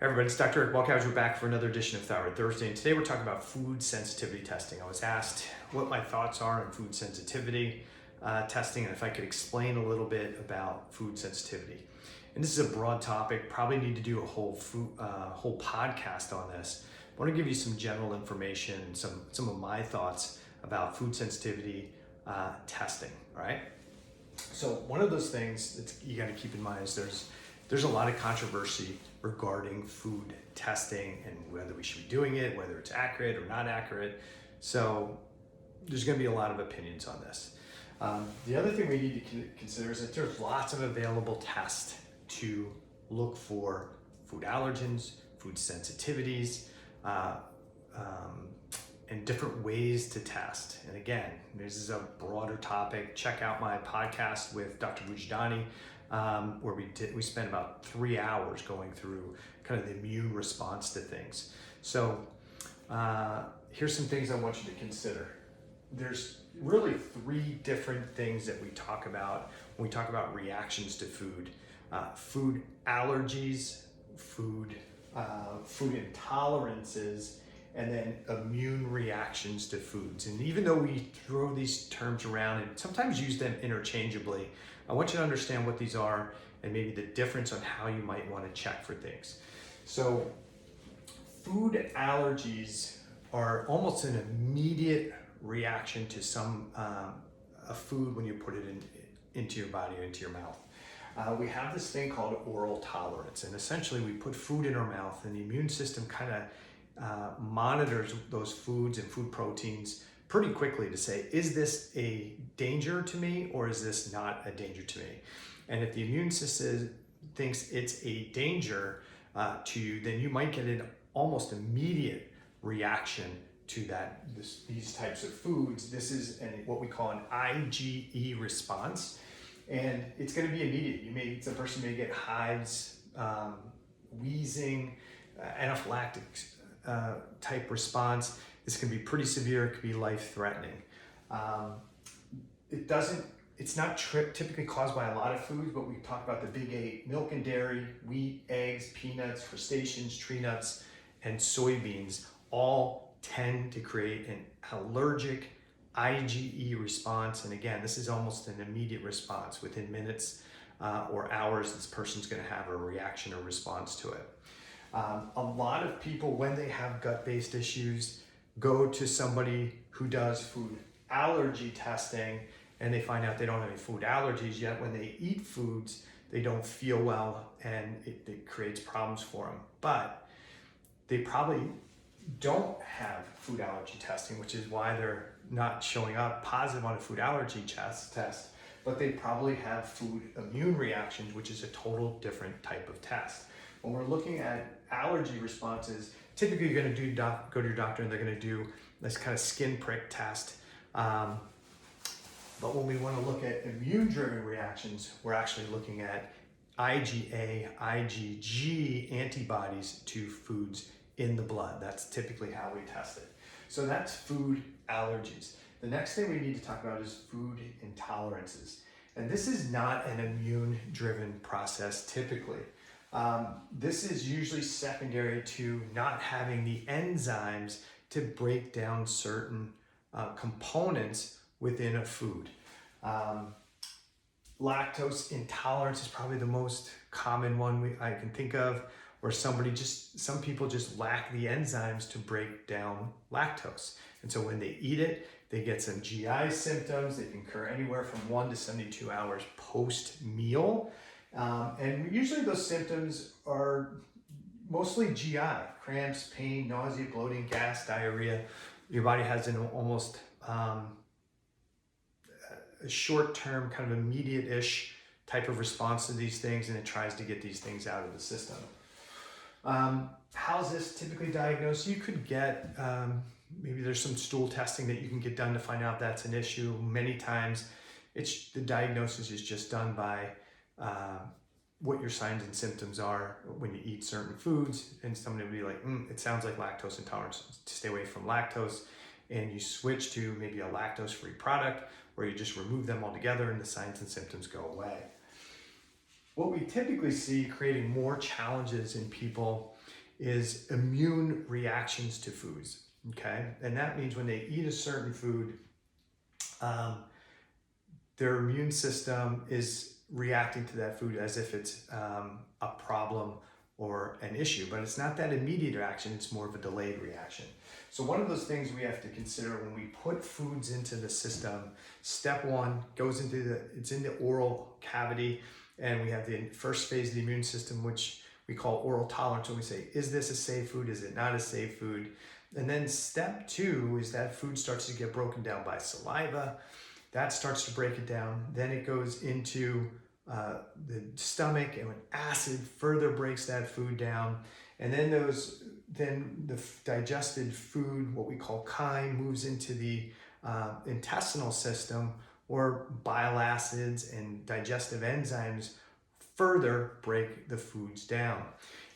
Everybody, it's Dr. Rick Walkhouse. We're back for another edition of Thyroid Thursday, and today we're talking about food sensitivity testing. I was asked what my thoughts are on food sensitivity testing, and if I could explain a little bit about food sensitivity. And this is a broad topic, probably need to do a whole podcast on this. I want to give you some general information, some of my thoughts about food sensitivity testing, all right? So one of those things that you got to keep in mind is there's a lot of controversy regarding food testing and whether we should be doing it, whether it's accurate or not accurate. So there's going to be a lot of opinions on this. The other thing we need to consider is that there's lots of available tests to look for food allergens, food sensitivities, and different ways to test. And again, this is a broader topic. Check out my podcast with Dr. Wujdani, where we spent about 3 hours going through kind of the immune response to things. So here's some things I want you to consider. There's really 3 different things that we talk about when we talk about reactions to food. Food allergies, food intolerances, and then immune reactions to foods. And even though we throw these terms around and sometimes use them interchangeably, I want you to understand what these are and maybe the difference on how you might want to check for things. So food allergies are almost an immediate reaction to some a food when you put it into your body or into your mouth. We have this thing called oral tolerance, and essentially we put food in our mouth and the immune system kind of monitors those foods and food proteins pretty quickly to say, is this a danger to me or is this not a danger to me? And if the immune system thinks it's a danger to you, then you might get an almost immediate reaction to these types of foods. This is what we call an IgE response, and it's going to be immediate. The person may get hives, wheezing, anaphylactic type response. This can be pretty severe. It could be life-threatening. It's not typically caused by a lot of foods, but we talk about the big 8: milk and dairy, wheat, eggs, peanuts, crustaceans, tree nuts, and soybeans all tend to create an allergic IgE response. And again, this is almost an immediate response. Within minutes or hours, this person's going to have a reaction or response to it. A lot of people, when they have gut-based issues, go to somebody who does food allergy testing, and they find out they don't have any food allergies, yet when they eat foods, they don't feel well, and it creates problems for them. But they probably don't have food allergy testing, which is why they're not showing up positive on a food allergy test, but they probably have food immune reactions, which is a total different type of test. When we're looking at allergy responses, typically you're going to go to your doctor and they're going to do this kind of skin prick test. But when we want to look at immune-driven reactions, we're actually looking at IgA, IgG antibodies to foods in the blood. That's typically how we test it. So that's food allergies. The next thing we need to talk about is food intolerances. And this is not an immune-driven process typically. This is usually secondary to not having the enzymes to break down certain components within a food. Lactose intolerance is probably the most common one I can think of, where some people just lack the enzymes to break down lactose. And so when they eat it, they get some GI symptoms. They can occur anywhere from 1 to 72 hours post-meal. And usually those symptoms are mostly GI: cramps, pain, nausea, bloating, gas, diarrhea. Your body has an almost a short-term, kind of immediate-ish type of response to these things, and it tries to get these things out of the system. How's this typically diagnosed? You could get, maybe there's some stool testing that you can get done to find out that's an issue. Many times the diagnosis is just done by what your signs and symptoms are when you eat certain foods, and somebody will be like, it sounds like lactose intolerance. Stay away from lactose, and you switch to maybe a lactose-free product where you just remove them altogether and the signs and symptoms go away. what we typically see creating more challenges in people is immune reactions to foods, okay? And that means when they eat a certain food, um, their immune system is reacting to that food as if it's a problem or an issue, but it's not that immediate reaction, it's more of a delayed reaction. So one of those things we have to consider when we put foods into the system, step one goes into it's in the oral cavity, and we have the first phase of the immune system, which we call oral tolerance, when we say, is this a safe food, is it not a safe food? And then step two is that food starts to get broken down by saliva. That starts to break it down. Then it goes into the stomach, and when acid further breaks that food down, and then the digested food, what we call chyme, moves into the intestinal system, or bile acids and digestive enzymes further break the foods down.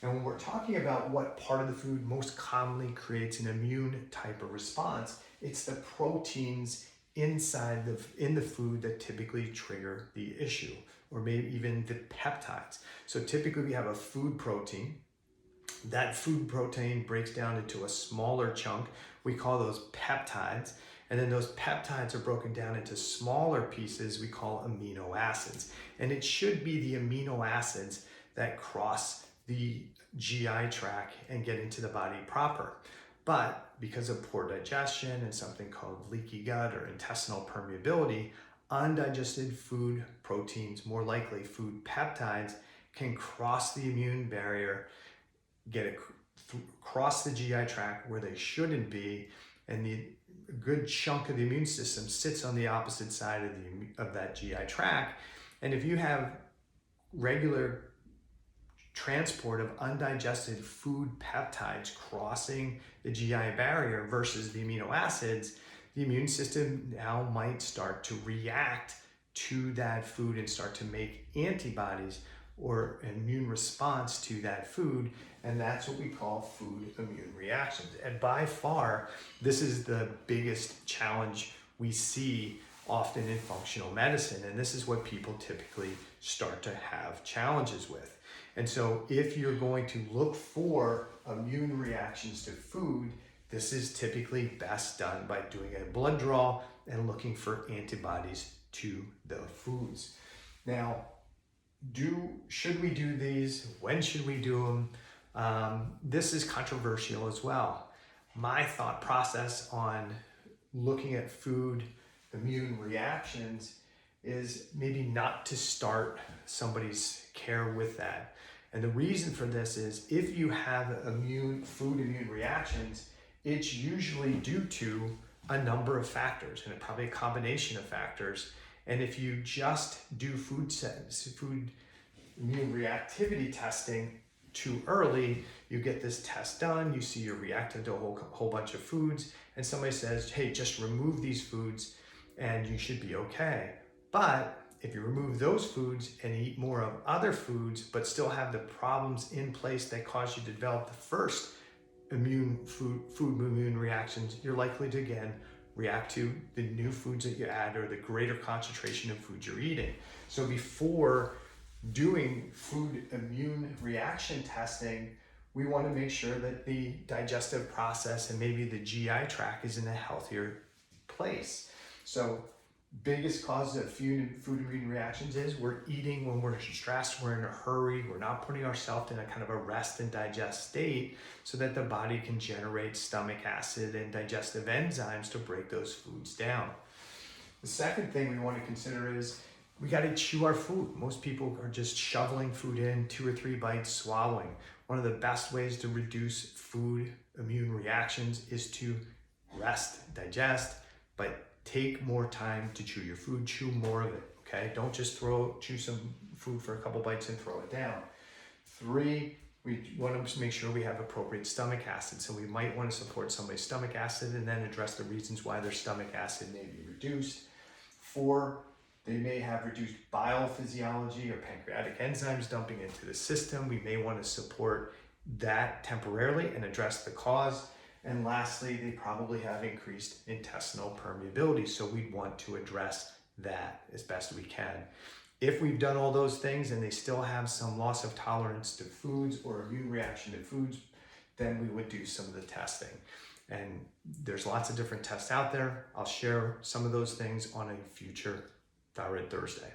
And when we're talking about what part of the food most commonly creates an immune type of response, it's the proteins inside in the food that typically trigger the issue, or maybe even the peptides. So typically we have a food protein. That food protein breaks down into a smaller chunk. We call those peptides. And then those peptides are broken down into smaller pieces we call amino acids. And it should be the amino acids that cross the GI tract and get into the body proper. But because of poor digestion and something called leaky gut or intestinal permeability, undigested food proteins, more likely food peptides, can cross the immune barrier, cross the GI tract where they shouldn't be, and a good chunk of the immune system sits on the opposite side of that GI tract. And if you have regular transport of undigested food peptides crossing the GI barrier versus the amino acids, the immune system now might start to react to that food and start to make antibodies or an immune response to that food. And that's what we call food immune reactions. And by far, this is the biggest challenge we see often in functional medicine. And this is what people typically start to have challenges with. And so if you're going to look for immune reactions to food, this is typically best done by doing a blood draw and looking for antibodies to the foods. Now, should we do these? When should we do them? This is controversial as well. My thought process on looking at food immune reactions is maybe not to start somebody's care with that. And the reason for this is if you have food immune reactions, it's usually due to a number of factors, and probably a combination of factors. And if you just do food immune reactivity testing too early, you get this test done, you see you're reacting to a whole bunch of foods, and somebody says, hey, just remove these foods and you should be okay. But if you remove those foods and eat more of other foods, but still have the problems in place that cause you to develop the first food immune reactions, you're likely to again react to the new foods that you add or the greater concentration of foods you're eating. So before doing food immune reaction testing, we want to make sure that the digestive process and maybe the GI tract is in a healthier place. So biggest causes of food immune reactions is we're eating when we're stressed, we're in a hurry, we're not putting ourselves in a kind of a rest and digest state so that the body can generate stomach acid and digestive enzymes to break those foods down. The second thing we want to consider is we got to chew our food. Most people are just shoveling food in, 2 or 3 bites, swallowing. One of the best ways to reduce food immune reactions is to rest, digest, but take more time to chew your food, chew more of it, okay? Don't just chew some food for a couple bites and throw it down. 3, we want to make sure we have appropriate stomach acid. So we might want to support somebody's stomach acid and then address the reasons why their stomach acid may be reduced. 4, they may have reduced bile physiology or pancreatic enzymes dumping into the system. We may want to support that temporarily and address the cause. And lastly, they probably have increased intestinal permeability, so we'd want to address that as best we can. If we've done all those things and they still have some loss of tolerance to foods or immune reaction to foods, then we would do some of the testing. And there's lots of different tests out there. I'll share some of those things on a future Thyroid Thursday.